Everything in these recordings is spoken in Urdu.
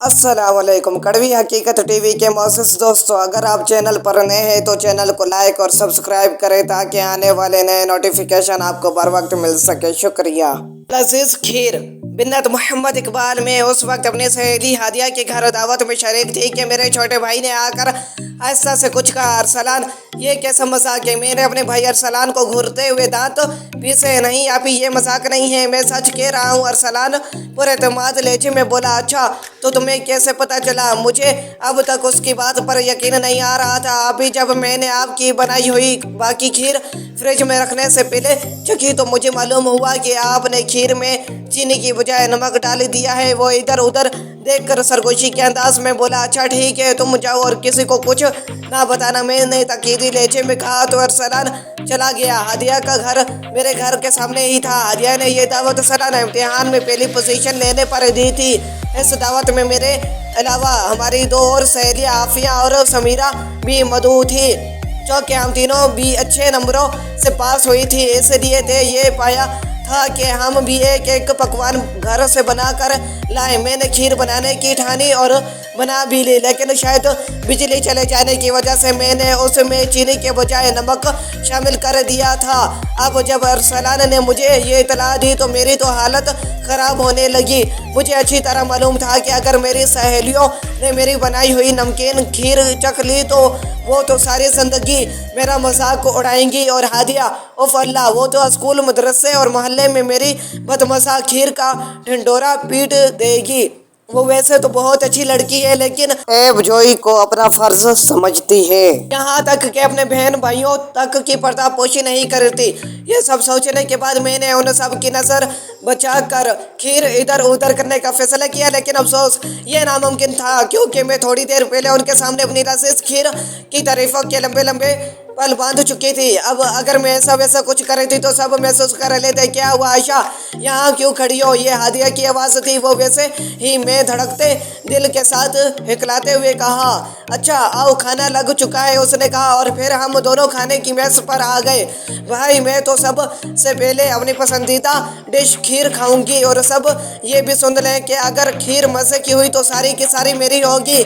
السلام علیکم۔ کڑوی حقیقت ٹی وی کے معزز دوستوں، اگر آپ چینل پر نئے ہیں تو چینل کو لائک اور سبسکرائب کریں تاکہ آنے والے نئے نوٹیفیکیشن آپ کو بر وقت مل سکے۔ شکریہ۔ لذیذ کھیر۔ بنت محمد اقبال میں اس وقت اپنی سہیلی ہادیہ کے گھر دعوت میں شریک تھی کہ میرے چھوٹے بھائی نے آ کر آہستہ سے کچھ کہا، ارسلان یہ کیسا مذاق ہے؟ میں نے اپنے بھائی ارسلان کو گھورتے ہوئے دانت پیسے، نہیں آپی یہ مذاق نہیں ہے، میں سچ کہہ رہا ہوں۔ ارسلان پر اعتماد لہجے میں بولا، اچھا تو تمہیں کیسے پتا چلا؟ مجھے اب تک اس کی بات پر یقین نہیں آ رہا تھا۔ آپی جب میں نے آپ کی بنائی ہوئی باقی کھیر فریج میں رکھنے سے پہلے چکھی تو مجھے معلوم ہوا کہ آپ نے کھیر میں چینی کی بجائے نمک ڈال دیا ہے۔ وہ ادھر ادھر دیکھ کر سرگوشی کے انداز میں بولا، اچھا ٹھیک ہے تم جاؤ اور کسی کو کچھ نہ بتانا، میں نے تاکیدی لہجے میں کہا تو ارسلان چلا گیا۔ ہادیہ کا گھر میرے گھر کے سامنے ہی تھا۔ ہادیہ نے یہ دعوت سالانہ امتحان میں پہلی پوزیشن لینے پر دی تھی۔ اس دعوت میں میرے علاوہ ہماری دو اور سہیلیاں عافیہ اور سمیرہ بھی مدعو تھی، چونکہ ہم تینوں بھی اچھے نمبروں سے پاس ہوئی تھی، اس لیے طے یہ پایا تھا کہ ہم بھی ایک ایک پکوان گھر سے بنا کر لائیں۔ میں نے کھیر بنانے کی ٹھانی اور بنا بھی لی، لیکن شاید بجلی چلے جانے کی وجہ سے میں نے اس میں چینی کے بجائے نمک شامل کر دیا تھا۔ اب جب ارسلان نے مجھے یہ اطلاع دی تو میری تو حالت خراب ہونے لگی۔ مجھے اچھی طرح معلوم تھا کہ اگر میری سہیلیوں نے میری بنائی ہوئی نمکین کھیر چکھ لی تو وہ تو ساری زندگی میرا مذاق اڑائیں گی، اور ہادیہ اف اللہ، وہ تو اسکول، مدرسے اور محلے میں میری بدمزہ کھیر کا ڈھنڈورا پیٹ دے گی۔ وہ ویسے تو بہت اچھی لڑکی ہے لیکن عیب جوئی کو اپنا فرض سمجھتی ہے، یہاں تک کہ اپنے بہن بھائیوں تک کی پردہ پوشی نہیں کرتی۔ یہ سب سوچنے کے بعد میں نے ان سب کی نظر بچا کر کھیر ادھر ادھر کرنے کا فیصلہ کیا، لیکن افسوس یہ ناممکن تھا کیونکہ میں تھوڑی دیر پہلے ان کے سامنے اپنی لذیذ کھیر کی تعریفوں کے لمبے لمبے پل باندھ چکی تھی۔ اب اگر میں ایسا ویسا کچھ کر رہی تھی تو سب محسوس کر لیتے۔ کیا ہوا عائشہ، یہاں کیوں کھڑی ہو؟ یہ ہادیہ کی آواز تھی۔ وہ ویسے ہی میں دھڑکتے دل کے ساتھ ہکلاتے ہوئے کہا، اچھا آؤ کھانا لگ چکا ہے، اس نے کہا، اور پھر ہم دونوں کھانے کی میز پر آ گئے۔ بھائی میں تو سب سے پہلے اپنی پسندیدہ ڈش کھیر کھاؤں گی، اور سب یہ بھی سن لیں کہ اگر کھیر مزے کی ہوئی تو ساری کی ساری میری ہوگی۔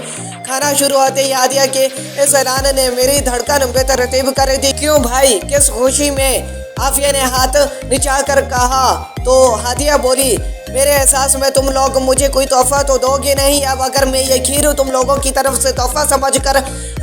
کھانا شروع ہوتے ہی ہادیہ کے اس اعلان نے میری دھڑکن بے ترتیب کر دی۔ کیوں بھائی، کس خوشی میں؟ عافیہ نے ہاتھ نچا کر کہا تو ہادیہ بولی، میرے احساس میں تم لوگ مجھے کوئی تحفہ تو دو گے نہیں، اب اگر میں یہ کھیر تم لوگوں کی طرف سے تحفہ سمجھ کر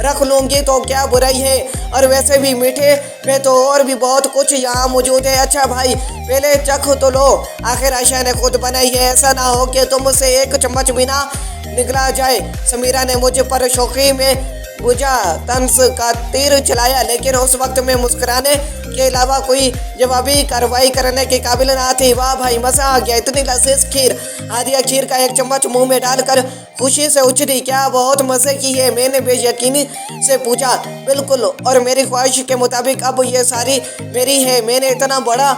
رکھ لوں گی تو کیا برائی ہے؟ اور ویسے بھی میٹھے میں تو اور بھی بہت کچھ یہاں موجود ہے۔ اچھا بھائی پہلے چکھ تو لو، آخر عائشہ نے خود بنائی ہے، ایسا نہ ہو کہ تم سے ایک چمچ بھی نہ نگلا جائے۔ سمیرہ نے مجھ پر شوخی میں بجا طنز کا تیر چلایا، لیکن اس وقت میں مسکرانے کے علاوہ کوئی جوابی کارروائی کرنے کے قابل نہ تھی۔ واہ بھائی مزہ آ گیا، اتنی لذیذ کھیر! ہادیہ کھیر کا ایک چمچ منہ میں ڈال کر خوشی سے اچھلی۔ کیا بہت مزے کی ہے؟ میں نے بے یقینی سے پوچھا۔ بالکل، اور میری خواہش کے مطابق اب یہ ساری میری ہے۔ میں نے اتنا بڑا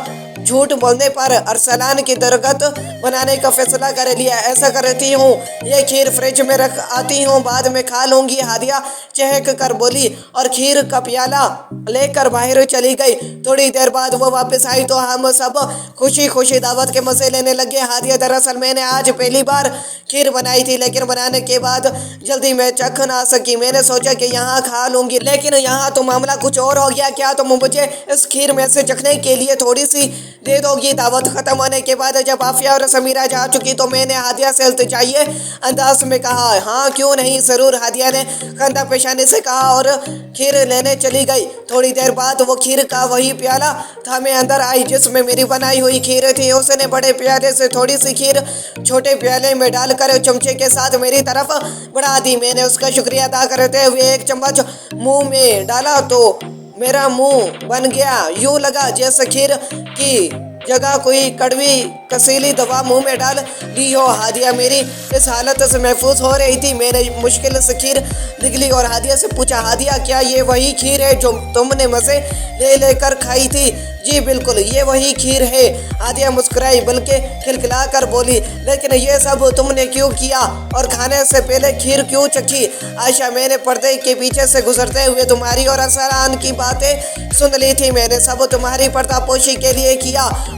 جھوٹ بولنے پر ارسلان کی درگت بنانے کا فیصلہ کر لیا۔ ایسا کرتی ہوں، یہ کھیر فریج میں رکھ آتی ہوں، بعد میں کھا لوں گی، ہادیہ چہک کر بولی، اور کھیر کا پیالہ لے کر باہر چلی گئی۔ تھوڑی دیر بعد وہ واپس آئی تو ہم سب خوشی خوشی دعوت کے مزے لینے لگے۔ ہادیہ، دراصل میں نے آج پہلی بار کھیر بنائی تھی، لیکن بنانے کے بعد جلدی میں چکھ نہ سکی۔ میں نے سوچا کہ یہاں کھا لوں گی، لیکن یہاں تو معاملہ کچھ اور ہو گیا۔ کیا تم مجھے اس کھیر میں سے چکھنے کے لیے تھوڑی سی دے دو گی؟ دعوت ختم ہونے کے بعد جب عافیہ اور سمیرہ جا چکی تو میں نے ہادیہ سے التجائیے انداز میں کہا، ہاں کیوں نہیں، ضرور۔ ہادیہ نے خندہ پیشانی سے کہا اور کھیر لینے چلی گئی۔ تھوڑی دیر بعد وہ کھیر کا وہی پیالہ تھامے اندر آئی جس میں میری بنائی ہوئی کھیر تھی۔ اس نے بڑے پیالے سے تھوڑی سی کھیر چھوٹے پیالے میں ڈال کر چمچے کے ساتھ میری طرف بڑھا دی۔ میں نے اس کا شکریہ ادا کرتے ہوئے ایک چمچ منہ میں ڈالا تو میرا منہ بن گیا، یوں لگا جیسے کھیر کی جگہ کوئی کڑوی کسیلی دوا منہ میں ڈال لی ہو۔ ہادیہ میری اس حالت سے محفوظ ہو رہی تھی۔ میں نے مشکل سے کھیر نگلی اور ہادیہ سے پوچھا، ہادیہ کیا یہ وہی کھیر ہے جو تم نے مزے لے لے کر کھائی تھی؟ جی بالکل، یہ وہی کھیر ہے۔ ہادیہ مسکرائی بلکہ کھلکھلا کر بولی، لیکن یہ سب تم نے کیوں کیا اور کھانے سے پہلے کھیر کیوں چکھی؟ عائشہ، میں نے پردے کے پیچھے سے گزرتے ہوئے تمہاری اور ارسلان کی باتیں سن لی تھی۔ میں نے سب تمہاری پردہ پوشی کے لیے کیا